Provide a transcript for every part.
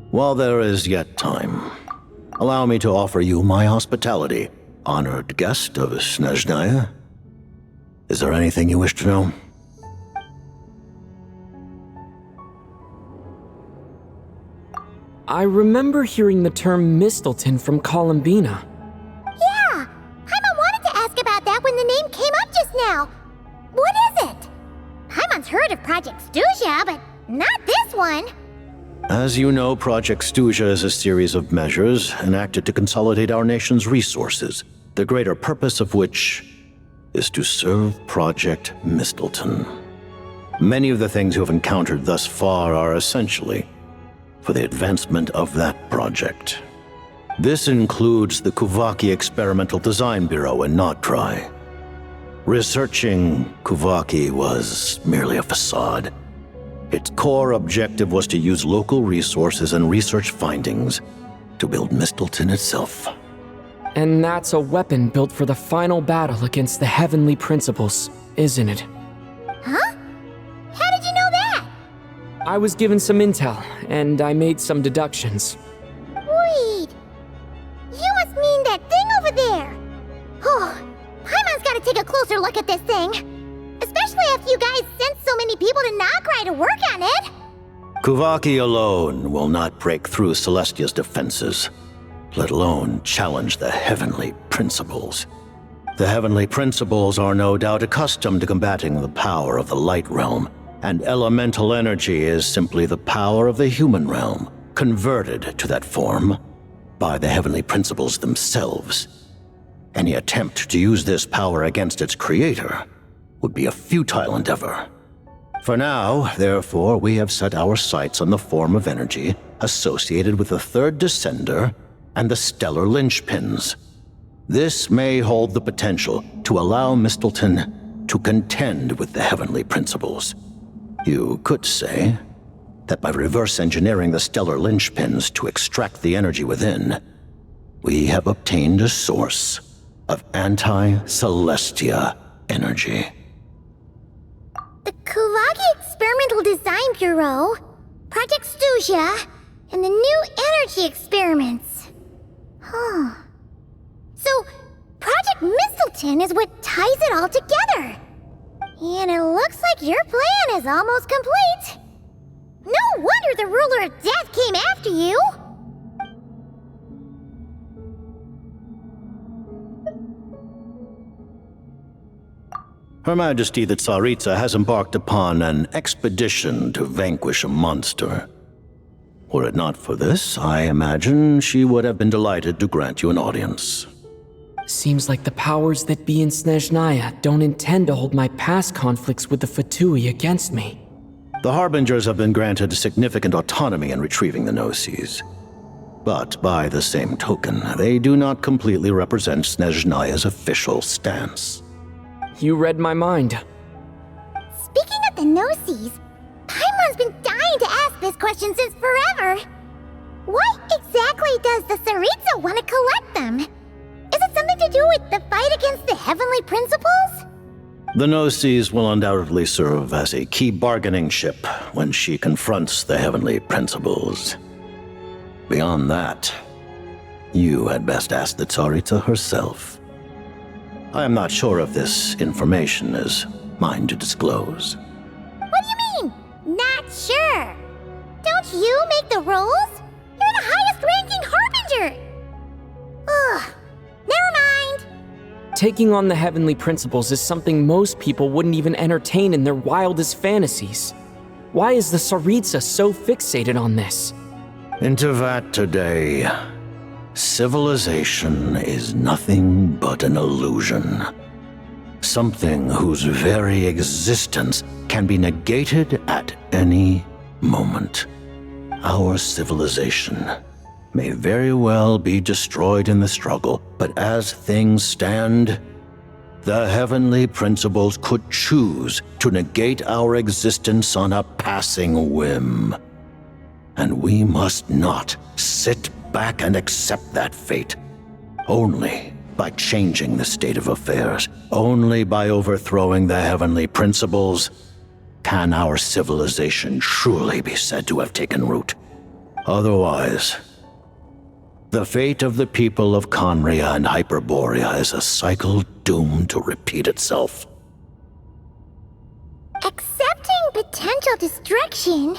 While there is yet time, allow me to offer you my hospitality, honored guest of Snezhnaya. Is there anything you wish to know? I remember hearing the term Mistleton from Columbina. Yeah! Paimon wanted to ask about that when the name came up just now. What is it? Paimon's heard of Project Stuja, but not this one. As you know, Project Stuja is a series of measures enacted to consolidate our nation's resources, the greater purpose of which is to serve Project Mistleton. Many of the things you have encountered thus far are essentially for the advancement of that project. This includes the Kuvaki Experimental Design Bureau in Notturno. Researching Kuvaki was merely a facade. Its core objective was to use local resources and research findings to build Mistleton itself. And that's a weapon built for the final battle against the Heavenly Principles, isn't it? Huh? How did you know that? I was given some intel, and I made some deductions. Wait. You must mean that thing over there. Oh, Paimon's gotta take a closer look at this thing. Especially after you guys sent so many people to Nagrai to work on it. Kuvaki alone will not break through Celestia's defenses, let alone challenge the Heavenly Principles. The Heavenly Principles are no doubt accustomed to combating the power of the Light Realm, and elemental energy is simply the power of the human realm, converted to that form by the Heavenly Principles themselves. Any attempt to use this power against its creator would be a futile endeavor. For now, therefore, we have set our sights on the form of energy associated with the Third Descender and the stellar linchpins. This may hold the potential to allow Mistleton to contend with the Heavenly Principles. You could say that by reverse engineering the stellar linchpins to extract the energy within, we have obtained a source of anti-Celestia energy. The Kuvaki Experimental Design Bureau, Project Stuja, and the new energy experiments. Huh. So, Project Mistleton is what ties it all together. And it looks like your plan is almost complete. No wonder the ruler of death came after you. Her Majesty the Tsaritsa has embarked upon an expedition to vanquish a monster. Were it not for this, I imagine she would have been delighted to grant you an audience. Seems like the powers that be in Snezhnaya don't intend to hold my past conflicts with the Fatui against me. The Harbingers have been granted significant autonomy in retrieving the Gnosis. But by the same token, they do not completely represent Snezhnaya's official stance. You read my mind. Speaking of the Gnosis, Paimon's been dying to ask this question since forever. Why exactly does the Tsaritsa want to collect them? Is it something to do with the fight against the Heavenly Principles? The Gnosis will undoubtedly serve as a key bargaining chip when she confronts the Heavenly Principles. Beyond that, you had best ask the Tsaritsa herself. I am not sure if this information is mine to disclose. What do you mean, not sure? Don't you make the rules? You're the highest-ranking Harbinger! Ugh, never mind. Taking on the Heavenly Principles is something most people wouldn't even entertain in their wildest fantasies. Why is the Tsaritsa so fixated on this? In Teyvat today, civilization is nothing but an illusion. Something whose very existence can be negated at any moment. Our civilization may very well be destroyed in the struggle, but as things stand, the Heavenly Principles could choose to negate our existence on a passing whim. And we must not sit back and accept that fate. Only by changing the state of affairs. Only by overthrowing the heavenly principles can our civilization truly be said to have taken root. Otherwise, the fate of the people of Conria and Hyperborea is a cycle doomed to repeat itself. Accepting potential destruction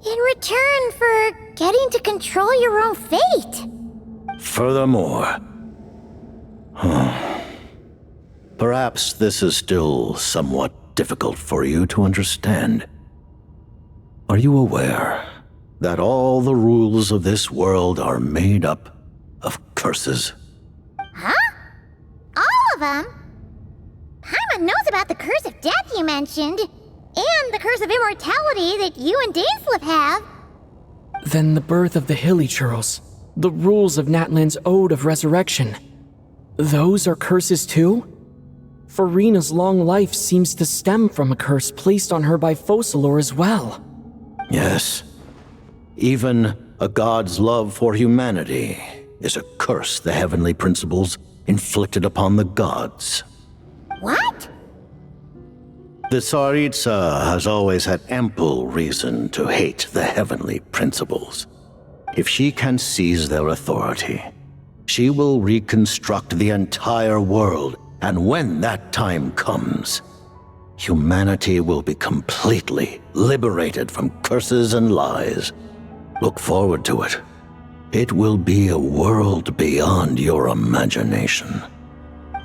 in return for getting to control your own fate. Furthermore, perhaps this is still somewhat difficult for you to understand. Are you aware that all the rules of this world are made up of curses? Huh? All of them? Paimon knows about the curse of death you mentioned, and the curse of immortality that you and Dainsleif have. Then the birth of the Hilichurls, the rules of Natlan's Ode of Resurrection. Those are curses too? Farina's long life seems to stem from a curse placed on her by Focalor as well. Yes. Even a god's love for humanity is a curse the heavenly principles inflicted upon the gods. What? The Tsaritsa has always had ample reason to hate the heavenly principles. If she can seize their authority, she will reconstruct the entire world, and when that time comes, humanity will be completely liberated from curses and lies. Look forward to it. It will be a world beyond your imagination.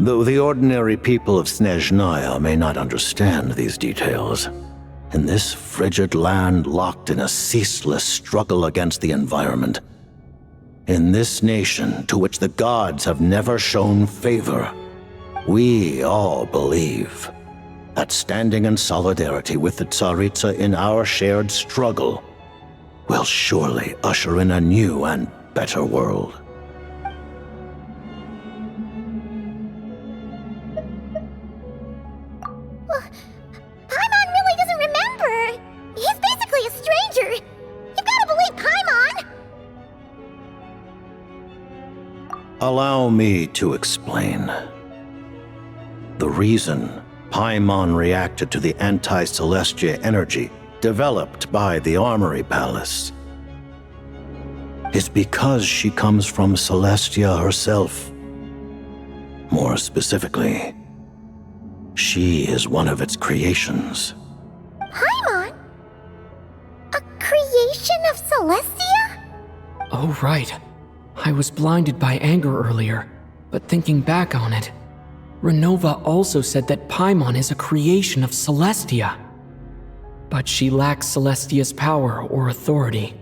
Though the ordinary people of Snezhnaya may not understand these details, in this frigid land locked in a ceaseless struggle against the environment, in this nation to which the gods have never shown favor, we all believe that standing in solidarity with the Tsaritsa in our shared struggle will surely usher in a new and better world. Paimon really doesn't remember. He's basically a stranger. You've got to believe Paimon. Allow me to explain. The reason Paimon reacted to the anti-Celestia energy developed by the Armory Palace is because she comes from Celestia herself. More specifically, she is one of its creations. Paimon? A creation of Celestia? Oh, right. I was blinded by anger earlier, but thinking back on it, Renova also said that Paimon is a creation of Celestia. But she lacks Celestia's power or authority.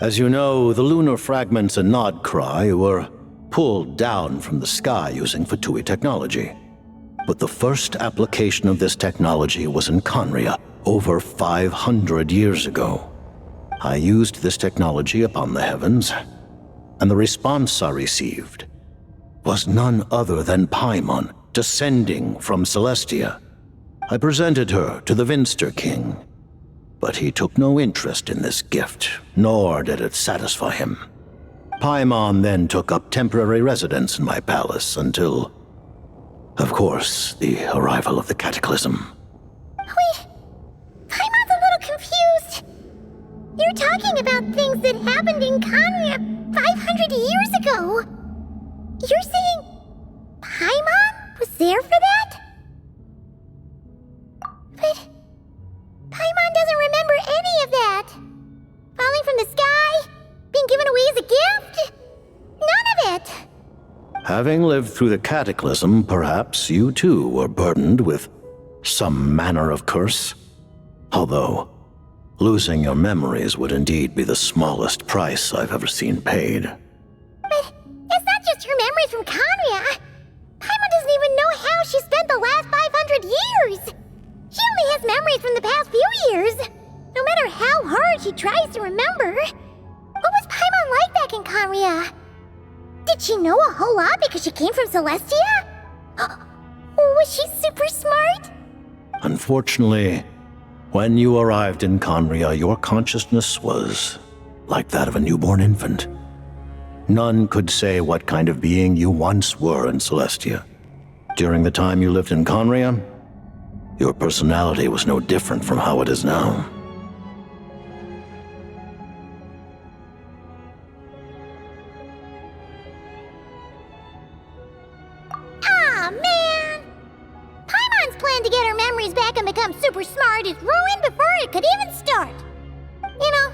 As you know, the lunar fragments in Nodcry were pulled down from the sky using Fatui technology. But the first application of this technology was in Conria over 500 years ago. I used this technology upon the heavens, and the response I received was none other than Paimon descending from Celestia. I presented her to the Vinster King, but he took no interest in this gift, nor did it satisfy him. Paimon then took up temporary residence in my palace until, of course, the arrival of the Cataclysm. Wait, Paimon's a little confused. You're talking about things that happened in Conria 500 years ago. You're saying Paimon was there for that? But Paimon doesn't remember any of that. Falling from the sky? Being given away as a gift? None of it. Having lived through the Cataclysm, perhaps you too were burdened with some manner of curse. Although, losing your memories would indeed be the smallest price I've ever seen paid. But it's not just her memories from Conria. Paimon doesn't even know how she spent the last 500 years. She only has memories from the past few years. No matter how hard she tries to remember. What was Paimon like back in Conria? Did she know a whole lot because she came from Celestia? Was she super smart? Unfortunately, when you arrived in Conria, your consciousness was like that of a newborn infant. None could say what kind of being you once were in Celestia. During the time you lived in Conria, your personality was no different from how it is now. Aw, man! Paimon's plan to get her memories back and become super smart is ruined before it could even start. You know,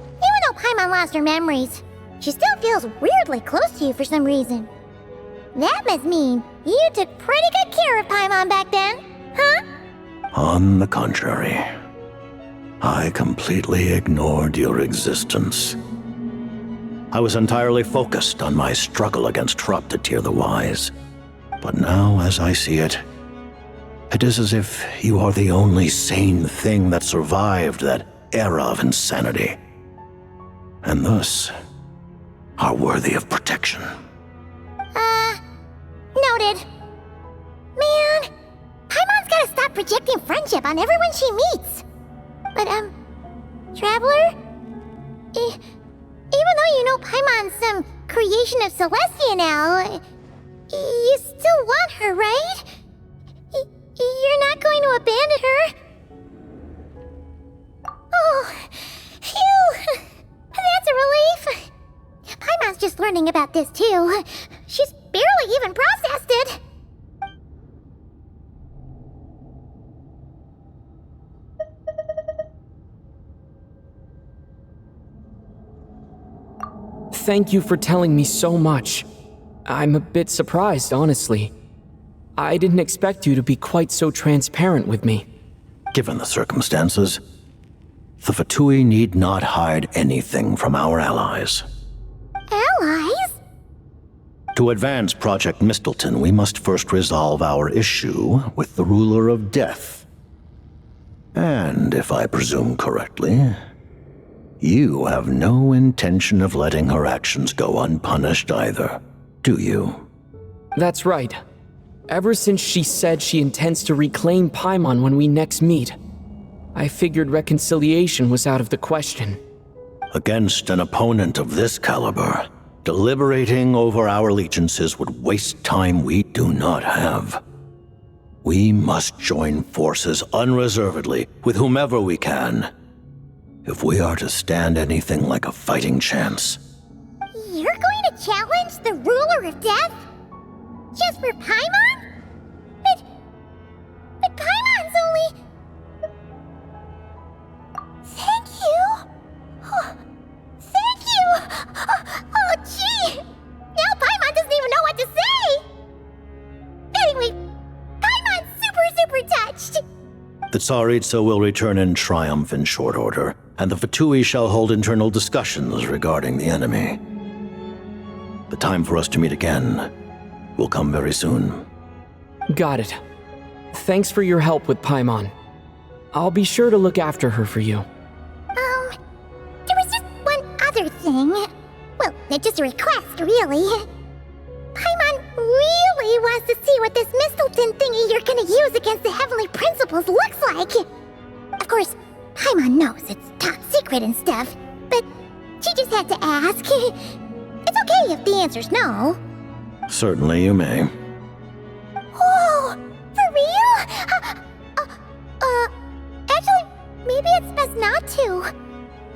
even though Paimon lost her memories, she still feels weirdly close to you for some reason. That must mean you took pretty good care of Paimon back then, huh? On the contrary, I completely ignored your existence. I was entirely focused on my struggle against Troptatir the Wise. But now, as I see it, it is as if you are the only sane thing that survived that era of insanity, and thus are worthy of protection. Noted. Man, Paimon's gotta stop projecting friendship on everyone she meets. But, Traveler? Even though you know Paimon's some creation of Celestia now, you still want her, right? You're not going to abandon her? Oh, phew! That's a relief. Paimon's just learning about this, too. She's barely even processed it. Thank you for telling me so much. I'm a bit surprised, honestly. I didn't expect you to be quite so transparent with me. Given the circumstances, the Fatui need not hide anything from our allies. Allies? To advance Project Mistleton, we must first resolve our issue with the ruler of death. And if I presume correctly, you have no intention of letting her actions go unpunished either, do you? That's right. Ever since she said she intends to reclaim Paimon when we next meet, I figured reconciliation was out of the question. Against an opponent of this caliber, deliberating over our allegiances would waste time we do not have. We must join forces unreservedly with whomever we can, if we are to stand anything like a fighting chance. You're going to challenge the ruler of death? Just for Paimon? But Paimon's only... Thank you! Oh, thank you! Oh, gee! Now Paimon doesn't even know what to say! Anyway, Paimon's super touched! The Tsaritsa will return in triumph in short order, and the Fatui shall hold internal discussions regarding the enemy. The time for us to meet again will come very soon. Got it. Thanks for your help with Paimon. I'll be sure to look after her for you. There was just one other thing. Well, just a request, really. Paimon really wants to see what this Mistleton thingy you're gonna use against the Heavenly Principles looks like. Of course, Paimon knows it's top secret and stuff, but she just had to ask. It's okay if the answer's no. Certainly you may. Oh, for real? Actually, maybe it's best not to.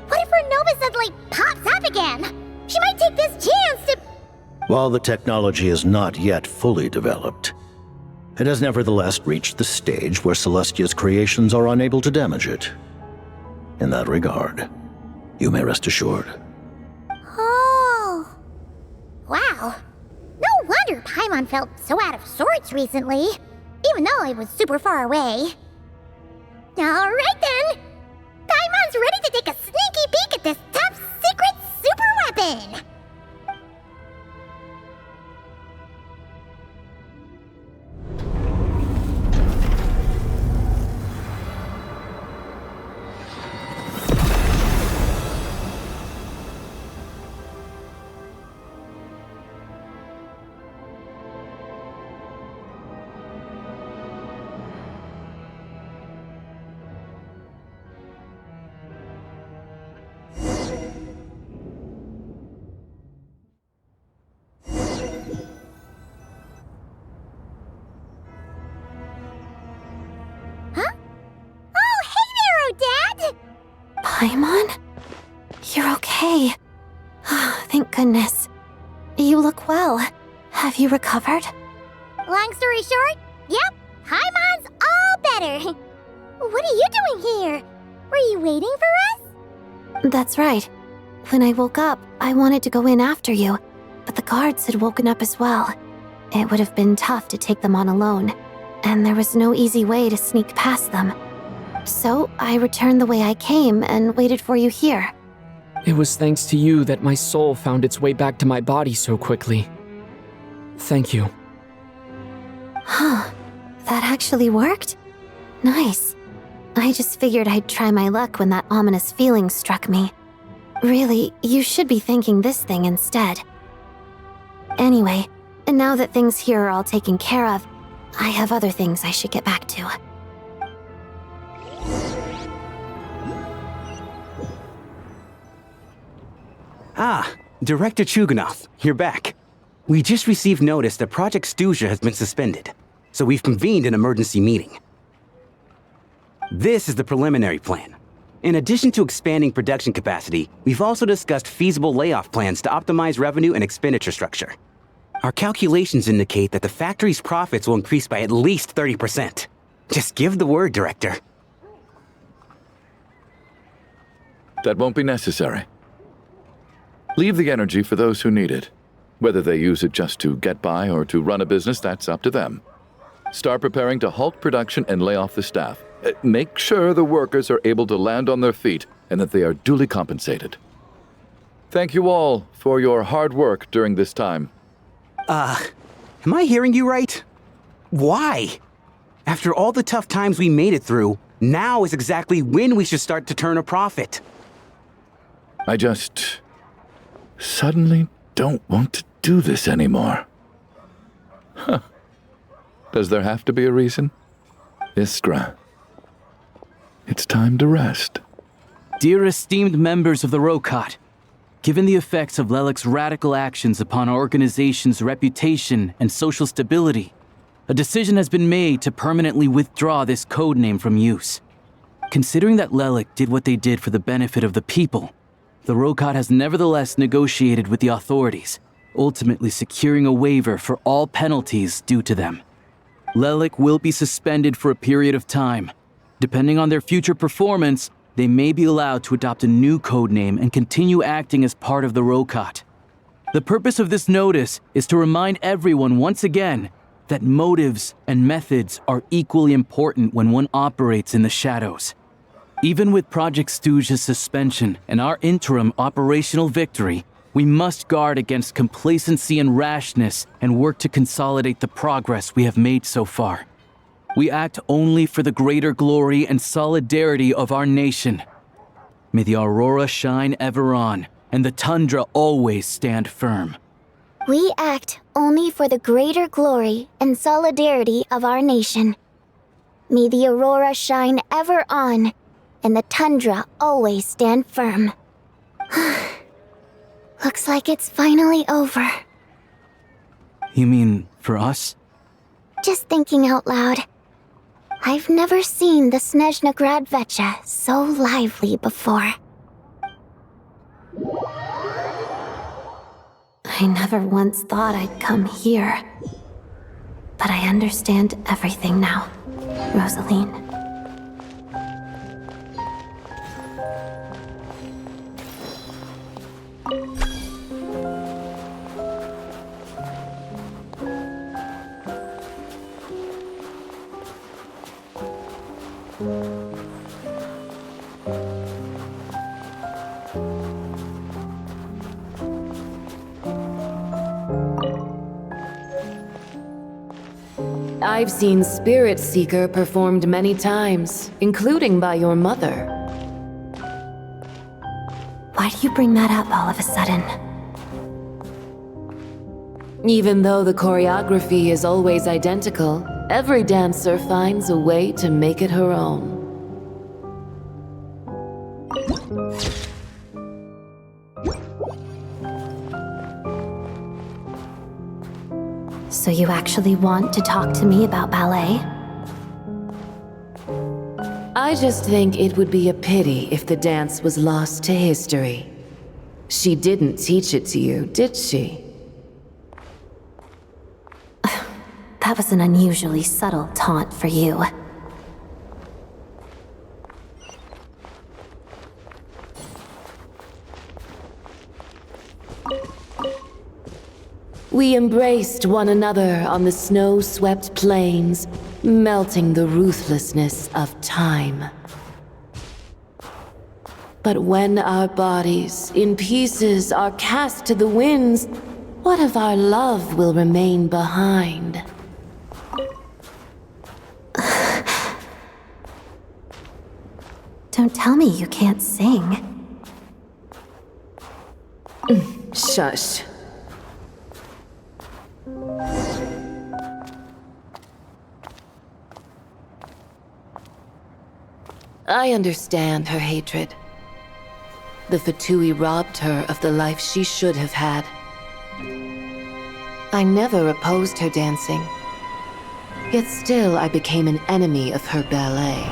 What if Renova suddenly pops up again? She might take this chance to... While the technology is not yet fully developed, it has nevertheless reached the stage where Celestia's creations are unable to damage it. In that regard, you may rest assured. Oh. Wow. No wonder Paimon felt so out of sorts recently, even though it was super far away. Alright then! Paimon's ready to take a sneaky peek at this top secret super weapon! Paimon? You're okay. Thank goodness. You look well. Have you recovered? Long story short, yep, Paimon's all better. What are you doing here? Were you waiting for us? That's right. When I woke up, I wanted to go in after you, but the guards had woken up as well. It would have been tough to take them on alone, and there was no easy way to sneak past them. So I returned the way I came and waited for you here. It was thanks to you that my soul found its way back to my body so quickly. Thank you. Huh. That actually worked? Nice. I just figured I'd try my luck when that ominous feeling struck me. Really, you should be thanking this thing instead. Anyway, and now that things here are all taken care of, I have other things I should get back to. Ah, Director Chuganoth, you're back. We just received notice that Project Stuja has been suspended, so we've convened an emergency meeting. This is the preliminary plan. In addition to expanding production capacity, we've also discussed feasible layoff plans to optimize revenue and expenditure structure. Our calculations indicate that the factory's profits will increase by at least 30%. Just give the word, Director. That won't be necessary. Leave the energy for those who need it. Whether they use it just to get by or to run a business, that's up to them. Start preparing to halt production and lay off the staff. Make sure the workers are able to land on their feet and that they are duly compensated. Thank you all for your hard work during this time. Am I hearing you right? Why? After all the tough times we made it through, now is exactly when we should start to turn a profit. I just suddenly don't want to do this anymore. Huh. Does there have to be a reason? Iskra, it's time to rest. Dear esteemed members of the Rokot, given the effects of Lelic's radical actions upon our organization's reputation and social stability, a decision has been made to permanently withdraw this codename from use. Considering that Lelic did what they did for the benefit of the people, the Rokot has nevertheless negotiated with the authorities, ultimately securing a waiver for all penalties due to them. Lelic will be suspended for a period of time. Depending on their future performance, they may be allowed to adopt a new codename and continue acting as part of the Rokot. The purpose of this notice is to remind everyone once again that motives and methods are equally important when one operates in the shadows. Even with Project Stuja's suspension and our interim operational victory, we must guard against complacency and rashness and work to consolidate the progress we have made so far. We act only for the greater glory and solidarity of our nation. May the aurora shine ever on, and the tundra always stand firm. We act only for the greater glory and solidarity of our nation. May the aurora shine ever on, and the tundra always stand firm. Looks like it's finally over. You mean for us? Just thinking out loud. I've never seen the Snezhna Grad Vecha so lively before. I never once thought I'd come here. But I understand everything now, Rosalyne. I've seen Spirit Seeker performed many times, including by your mother. Why do you bring that up all of a sudden? Even though the choreography is always identical, every dancer finds a way to make it her own. So you actually want to talk to me about ballet? I just think it would be a pity if the dance was lost to history. She didn't teach it to you, did she? That was an unusually subtle taunt for you. We embraced one another on the snow-swept plains, melting the ruthlessness of time. But when our bodies, in pieces, are cast to the winds, what of our love will remain behind? Don't tell me you can't sing. Shush. I understand her hatred. The Fatui robbed her of the life she should have had. I never opposed her dancing. Yet still I became an enemy of her ballet.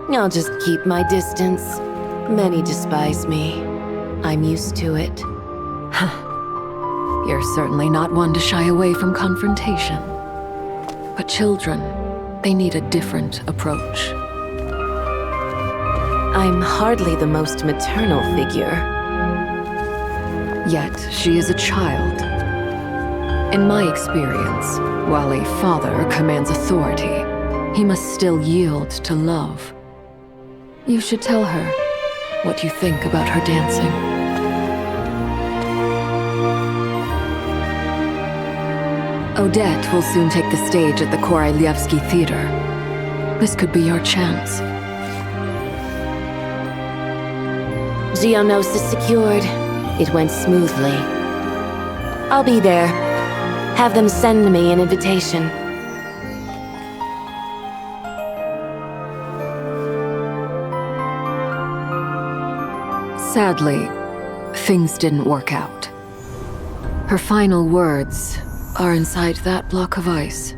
I'll just keep my distance. Many despise me. I'm used to it. You're certainly not one to shy away from confrontation. But children, they need a different approach. I'm hardly the most maternal figure. Yet, she is a child. In my experience, while a father commands authority, he must still yield to love. You should tell her what you think about her dancing. Odette will soon take the stage at the Korylievsky Theater. This could be your chance. Geonosis secured. It went smoothly. I'll be there. Have them send me an invitation. Sadly, things didn't work out. Her final words are inside that block of ice.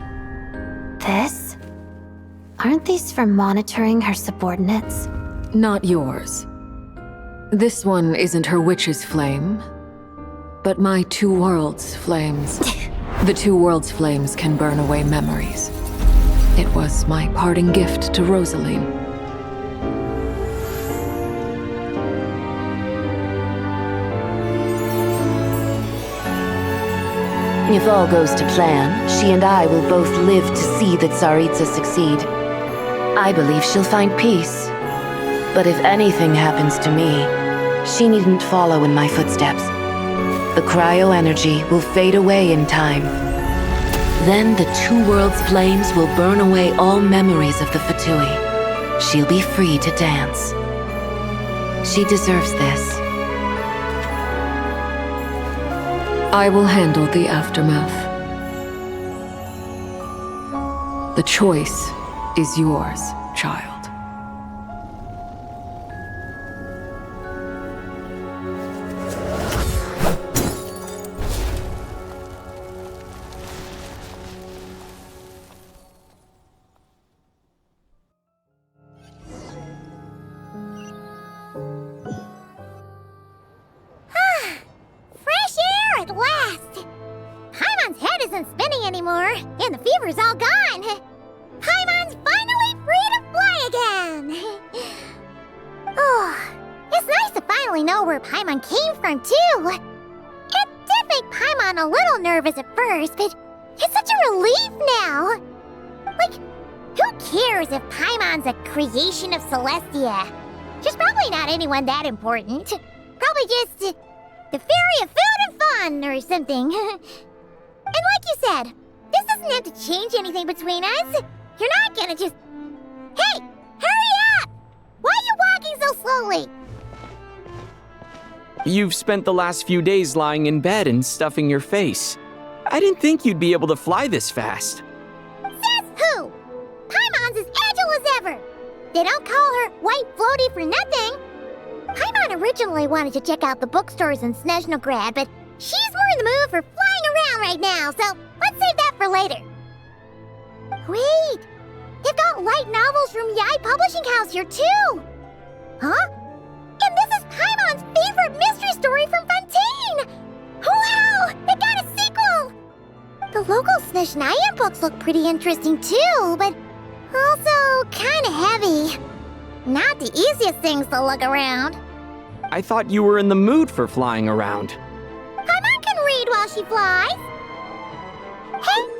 This? Aren't these for monitoring her subordinates? Not yours. This one isn't her witch's flame, but my two worlds' flames. The two worlds' flames can burn away memories. It was my parting gift to Rosalyne. If all goes to plan, she and I will both live to see the Tsaritsa succeed. I believe she'll find peace. But if anything happens to me, she needn't follow in my footsteps. The cryo energy will fade away in time. Then the two worlds' flames will burn away all memories of the Fatui. She'll be free to dance. She deserves this. I will handle the aftermath. The choice is yours, child. Fresh air at last! Paimon's head isn't spinning anymore, and the fever's all gone. Paimon's finally free to fly again! Oh, it's nice to finally know where Paimon came from, too. It did make Paimon a little nervous at first, but it's such a relief now. Like, who cares if Paimon's a creation of Celestia? She's probably not anyone that important. Probably just the fairy of food and fun or something. And like you said, this doesn't have to change anything between us. You're not gonna just... Hey, hurry up! Why are you walking so slowly? You've spent the last few days lying in bed and stuffing your face. I didn't think you'd be able to fly this fast. Says who? Paimon's as agile as ever. They don't call her White Floaty for nothing. Paimon originally wanted to check out the bookstores in Snezhnograd, but she's more in the mood for flying around right now, so let's save that for later. Wait! They've got light novels from Yai Publishing House here, too! Huh? And this is Paimon's favorite mystery story from Fontaine! Wow! They got a sequel! The local Snezhnaya books look pretty interesting, too, but also kinda heavy. Not the easiest things to look around. I thought you were in the mood for flying around. Paimon can read while she flies. Hey!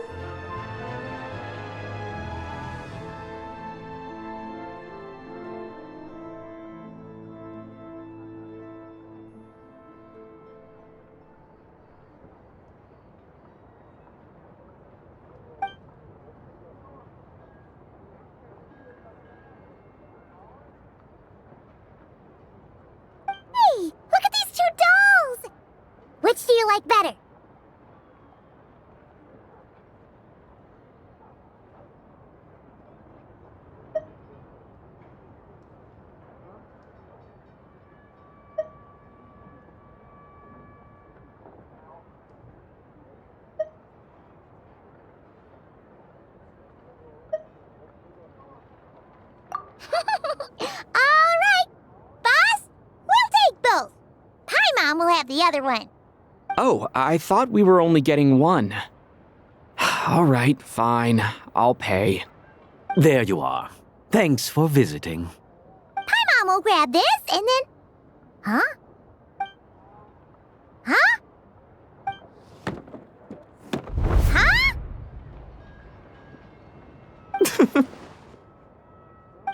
Hey, look at these two dolls! Which do you like better? All right, boss, we'll take both. Paimon will have the other one. Oh, I thought we were only getting one. All right, fine. I'll pay. There you are. Thanks for visiting. Paimon will grab this and then... Huh? Huh? Huh?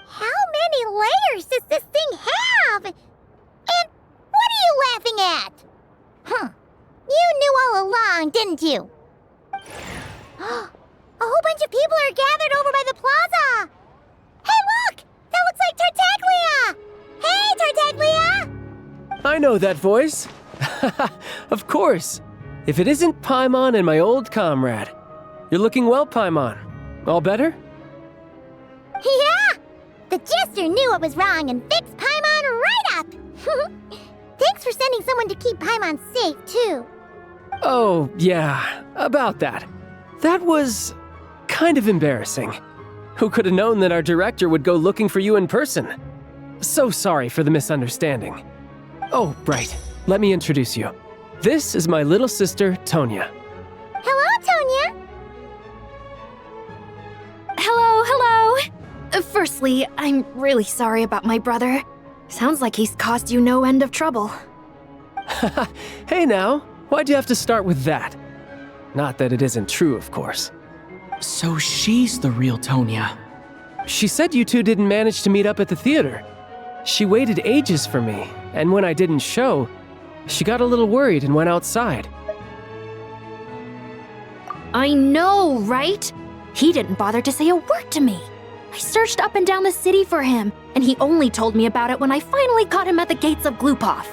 How many layers does this thing have? And what are you laughing at? Huh. You knew all along, didn't you? A whole bunch of people are gathered over by the plaza. Hey, look! That looks like Tartaglia! Hey, Tartaglia! I know that voice. Of course. If it isn't Paimon and my old comrade. You're looking well, Paimon. All better? Yeah! The jester knew what was wrong and fixed Paimon right up! Thanks for sending someone to keep Paimon safe, too. Oh, yeah, about that. That was kind of embarrassing. Who could have known that our director would go looking for you in person? So sorry for the misunderstanding. Oh, right. Let me introduce you. This is my little sister, Tonya. Hello, Tonya! Hello. Firstly, I'm really sorry about my brother. Sounds like he's caused you no end of trouble. Hey now, why'd you have to start with that? Not that it isn't true, of course. So she's the real Tonya. She said you two didn't manage to meet up at the theater. She waited ages for me, and when I didn't show, she got a little worried and went outside. I know, right? He didn't bother to say a word to me. I searched up and down the city for him, and he only told me about it when I finally caught him at the gates of Glupov.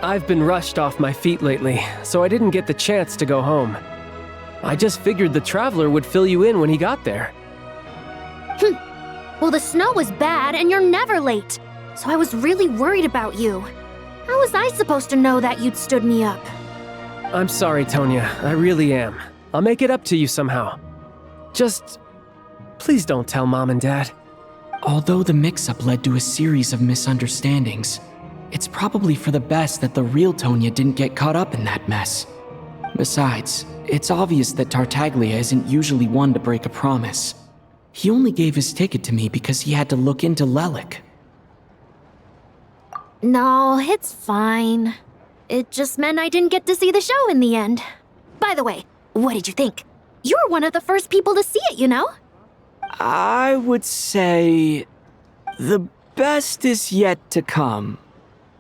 I've been rushed off my feet lately, so I didn't get the chance to go home. I just figured the Traveler would fill you in when he got there. Well, the snow was bad, and you're never late, so I was really worried about you. How was I supposed to know that you'd stood me up? I'm sorry, Tonya. I really am. I'll make it up to you somehow. Just... please don't tell Mom and Dad. Although the mix-up led to a series of misunderstandings, it's probably for the best that the real Tonya didn't get caught up in that mess. Besides, it's obvious that Tartaglia isn't usually one to break a promise. He only gave his ticket to me because he had to look into Lelik. No, it's fine. It just meant I didn't get to see the show in the end. By the way, what did you think? You were one of the first people to see it, you know? I would say the best is yet to come.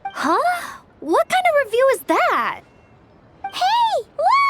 Huh? What kind of review is that? Hey, look!